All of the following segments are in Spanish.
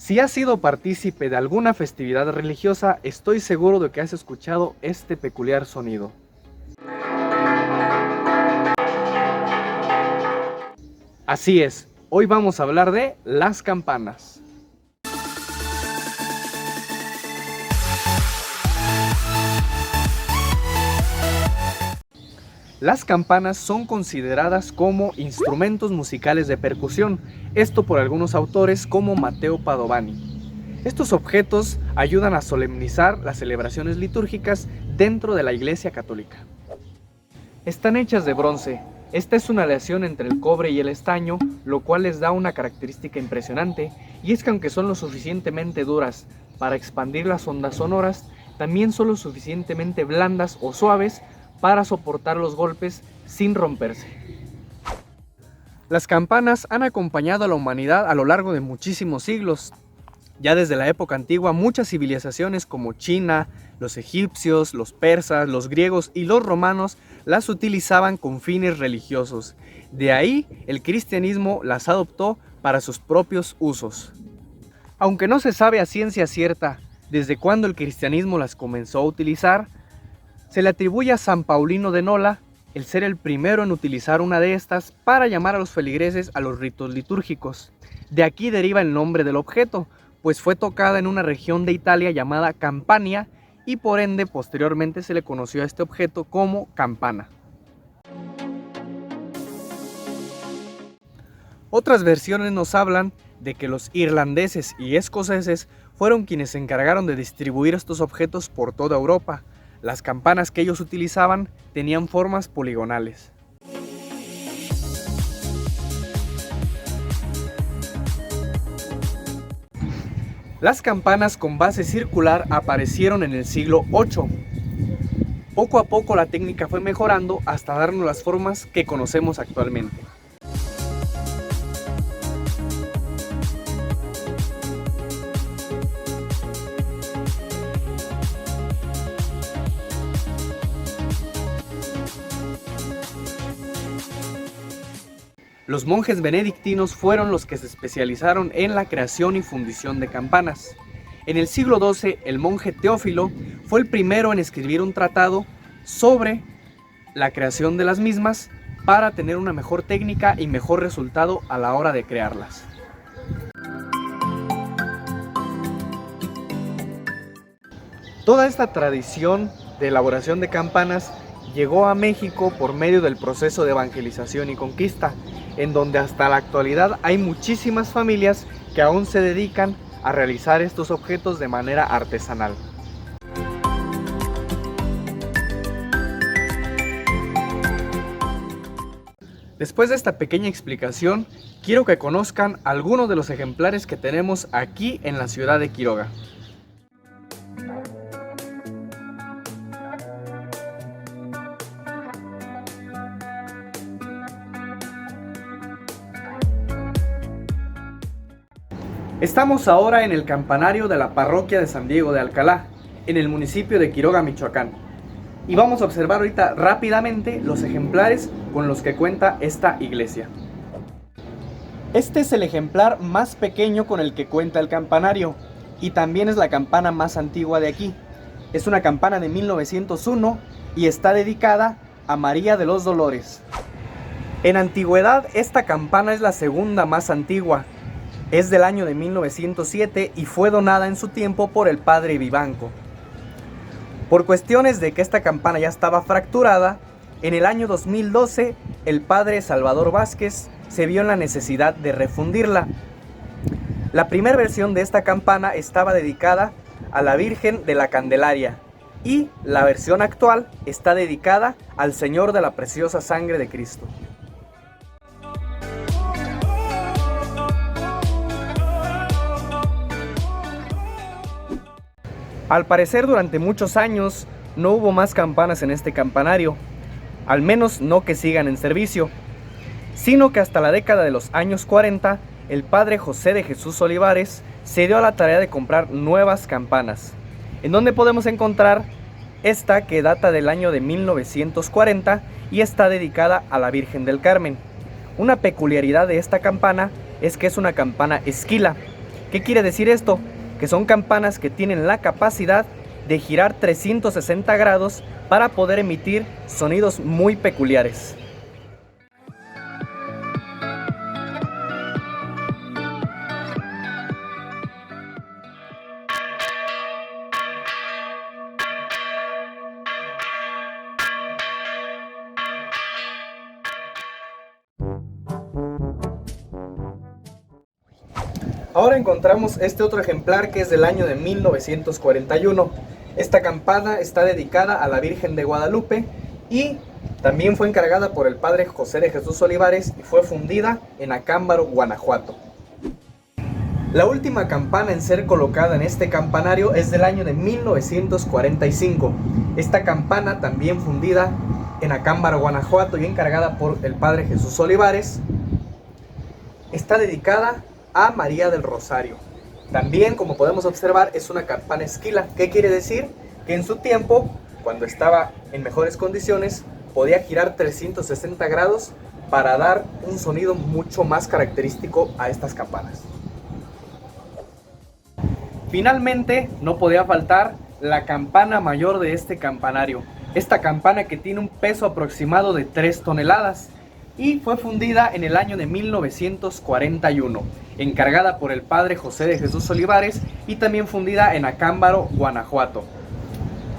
Si has sido partícipe de alguna festividad religiosa, estoy seguro de que has escuchado este peculiar sonido. Así es, hoy vamos a hablar de las campanas. Las campanas son consideradas como instrumentos musicales de percusión, esto por algunos autores como Matteo Padovani. Estos objetos ayudan a solemnizar las celebraciones litúrgicas dentro de la Iglesia Católica. Están hechas de bronce. Esta es una aleación entre el cobre y el estaño, lo cual les da una característica impresionante, y es que aunque son lo suficientemente duras para expandir las ondas sonoras, también son lo suficientemente blandas o suaves para soportar los golpes sin romperse. Las campanas han acompañado a la humanidad a lo largo de muchísimos siglos. Ya desde la época antigua, muchas civilizaciones como China, los egipcios, los persas, los griegos y los romanos las utilizaban con fines religiosos. De ahí, el cristianismo las adoptó para sus propios usos. Aunque no se sabe a ciencia cierta desde cuándo el cristianismo las comenzó a utilizar, se le atribuye a San Paulino de Nola el ser el primero en utilizar una de estas para llamar a los feligreses a los ritos litúrgicos. De aquí deriva el nombre del objeto, pues fue tocada en una región de Italia llamada Campania y por ende posteriormente se le conoció a este objeto como campana. Otras versiones nos hablan de que los irlandeses y escoceses fueron quienes se encargaron de distribuir estos objetos por toda Europa. Las campanas que ellos utilizaban tenían formas poligonales. Las campanas con base circular aparecieron en el siglo VIII. Poco a poco la técnica fue mejorando hasta darnos las formas que conocemos actualmente. Los monjes benedictinos fueron los que se especializaron en la creación y fundición de campanas. En el siglo XII, el monje Teófilo fue el primero en escribir un tratado sobre la creación de las mismas para tener una mejor técnica y mejor resultado a la hora de crearlas. Toda esta tradición de elaboración de campanas llegó a México por medio del proceso de evangelización y conquista, en donde hasta la actualidad hay muchísimas familias que aún se dedican a realizar estos objetos de manera artesanal. Después de esta pequeña explicación, quiero que conozcan algunos de los ejemplares que tenemos aquí en la ciudad de Quiroga. Estamos ahora en el campanario de la parroquia de San Diego de Alcalá, en el municipio de Quiroga, Michoacán. Y vamos a observar ahorita rápidamente los ejemplares con los que cuenta esta iglesia. Este es el ejemplar más pequeño con el que cuenta el campanario y también es la campana más antigua de aquí. Es una campana de 1901 y está dedicada a María de los Dolores. En antigüedad, esta campana es la segunda más antigua. Es del año de 1907 y fue donada en su tiempo por el padre Vivanco. Por cuestiones de que esta campana ya estaba fracturada, en el año 2012 el padre Salvador Vázquez se vio en la necesidad de refundirla. La primera versión de esta campana estaba dedicada a la Virgen de la Candelaria y la versión actual está dedicada al Señor de la Preciosa Sangre de Cristo. Al parecer durante muchos años no hubo más campanas en este campanario, al menos no que sigan en servicio, sino que hasta la década de los años 40 el padre José de Jesús Olivares se dio a la tarea de comprar nuevas campanas, en donde podemos encontrar esta que data del año de 1940 y está dedicada a la Virgen del Carmen. Una peculiaridad de esta campana es que es una campana esquila. ¿Qué quiere decir esto? Que son campanas que tienen la capacidad de girar 360 grados para poder emitir sonidos muy peculiares. Ahora encontramos este otro ejemplar que es del año de 1941. Esta campana está dedicada a la Virgen de Guadalupe y también fue encargada por el padre José de Jesús Olivares y fue fundida en Acámbaro, Guanajuato. La última campana en ser colocada en este campanario es del año de 1945. Esta campana, también fundida en Acámbaro, Guanajuato y encargada por el padre Jesús Olivares, está dedicada a María del Rosario. También, como podemos observar, es una campana esquila. ¿Qué quiere decir? Que en su tiempo, cuando estaba en mejores condiciones, podía girar 360 grados para dar un sonido mucho más característico a estas campanas. Finalmente, no podía faltar la campana mayor de este campanario. Esta campana que tiene un peso aproximado de 3 toneladas. Y fue fundida en el año de 1941, encargada por el padre José de Jesús Olivares y también fundida en Acámbaro, Guanajuato.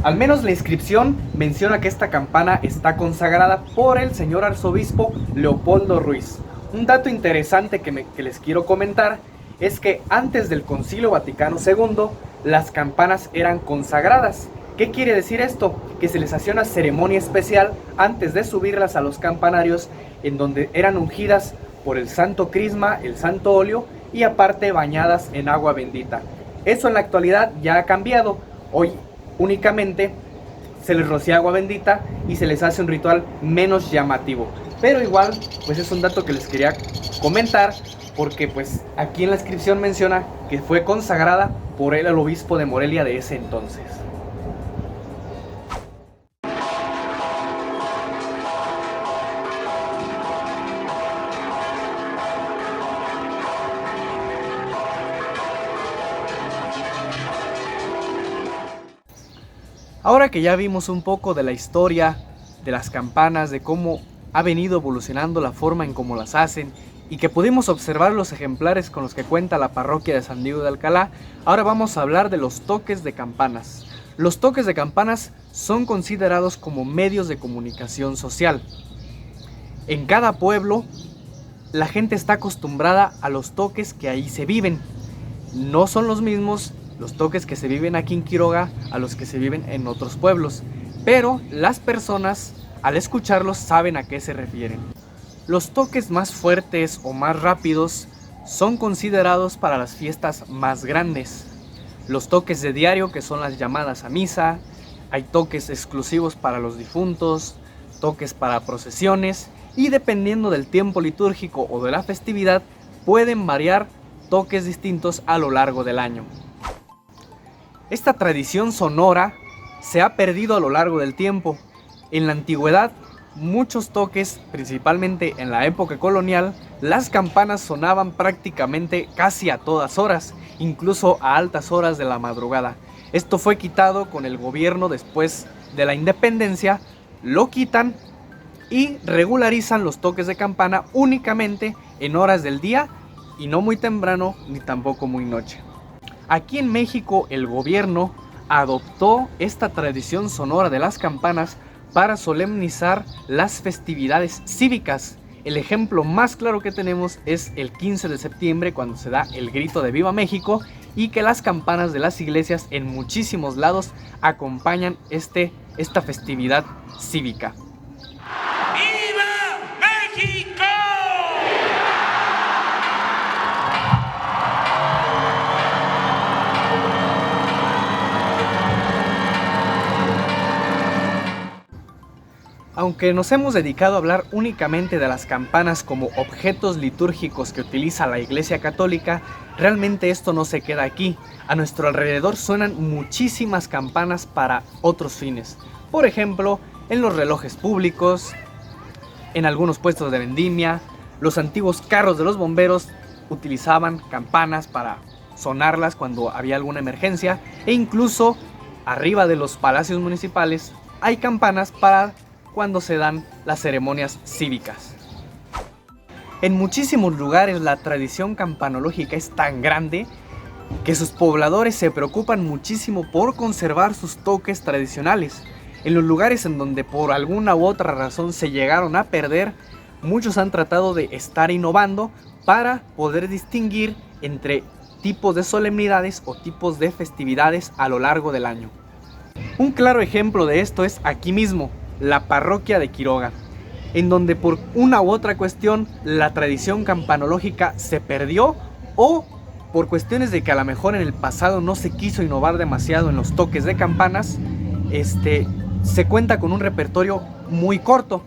Al menos la inscripción menciona que esta campana está consagrada por el señor arzobispo Leopoldo Ruiz. Un dato interesante que les quiero comentar es que antes del Concilio Vaticano II, las campanas eran consagradas. ¿Qué quiere decir esto? Que se les hacía una ceremonia especial antes de subirlas a los campanarios, en donde eran ungidas por el santo crisma, el santo óleo y aparte bañadas en agua bendita. Eso en la actualidad ya ha cambiado. Hoy únicamente se les rocía agua bendita y se les hace un ritual menos llamativo. Pero igual, pues es un dato que les quería comentar, porque pues aquí en la inscripción menciona que fue consagrada por el obispo de Morelia de ese entonces. Ahora que ya vimos un poco de la historia de las campanas, de cómo ha venido evolucionando la forma en cómo las hacen y que pudimos observar los ejemplares con los que cuenta la parroquia de San Diego de Alcalá, ahora vamos a hablar de los toques de campanas. Los toques de campanas son considerados como medios de comunicación social. En cada pueblo, la gente está acostumbrada a los toques que ahí se viven. No son los mismos los toques que se viven aquí en Quiroga a los que se viven en otros pueblos, pero las personas al escucharlos saben a qué se refieren. Los toques más fuertes o más rápidos son considerados para las fiestas más grandes. Los toques de diario, que son las llamadas a misa, hay toques exclusivos para los difuntos, toques para procesiones y dependiendo del tiempo litúrgico o de la festividad pueden variar toques distintos a lo largo del año. Esta tradición sonora se ha perdido a lo largo del tiempo. En la antigüedad, muchos toques, principalmente en la época colonial, las campanas sonaban prácticamente casi a todas horas, incluso a altas horas de la madrugada. Esto fue quitado con el gobierno después de la independencia, lo quitan y regularizan los toques de campana únicamente en horas del día y no muy temprano ni tampoco muy noche. Aquí en México el gobierno adoptó esta tradición sonora de las campanas para solemnizar las festividades cívicas. El ejemplo más claro que tenemos es el 15 de septiembre cuando se da el grito de Viva México y que las campanas de las iglesias en muchísimos lados acompañan esta festividad cívica. ¡Viva México! Aunque nos hemos dedicado a hablar únicamente de las campanas como objetos litúrgicos que utiliza la Iglesia Católica, realmente esto no se queda aquí. A nuestro alrededor suenan muchísimas campanas para otros fines. Por ejemplo, en los relojes públicos, en algunos puestos de vendimia, los antiguos carros de los bomberos utilizaban campanas para sonarlas cuando había alguna emergencia, e incluso arriba de los palacios municipales hay campanas para cuando se dan las ceremonias cívicas. En muchísimos lugares la tradición campanológica es tan grande que sus pobladores se preocupan muchísimo por conservar sus toques tradicionales. En los lugares en donde por alguna u otra razón se llegaron a perder, muchos han tratado de estar innovando para poder distinguir entre tipos de solemnidades o tipos de festividades a lo largo del año. Un claro ejemplo de esto es aquí mismo, la parroquia de Quiroga, en donde por una u otra cuestión la tradición campanológica se perdió, o por cuestiones de que a lo mejor en el pasado no se quiso innovar demasiado en los toques de campanas, se cuenta con un repertorio muy corto,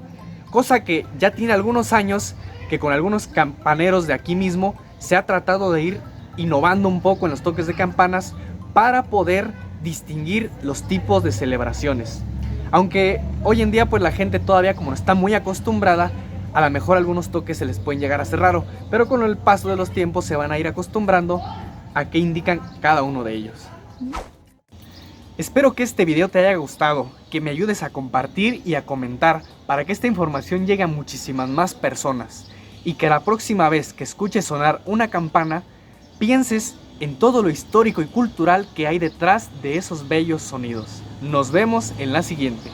cosa que ya tiene algunos años que con algunos campaneros de aquí mismo se ha tratado de ir innovando un poco en los toques de campanas para poder distinguir los tipos de celebraciones. Aunque hoy en día pues la gente todavía como no está muy acostumbrada, a lo mejor algunos toques se les pueden llegar a hacer raro, pero con el paso de los tiempos se van a ir acostumbrando a qué indican cada uno de ellos. Espero que este video te haya gustado, que me ayudes a compartir y a comentar para que esta información llegue a muchísimas más personas, y que la próxima vez que escuches sonar una campana, pienses en todo lo histórico y cultural que hay detrás de esos bellos sonidos. Nos vemos en la siguiente.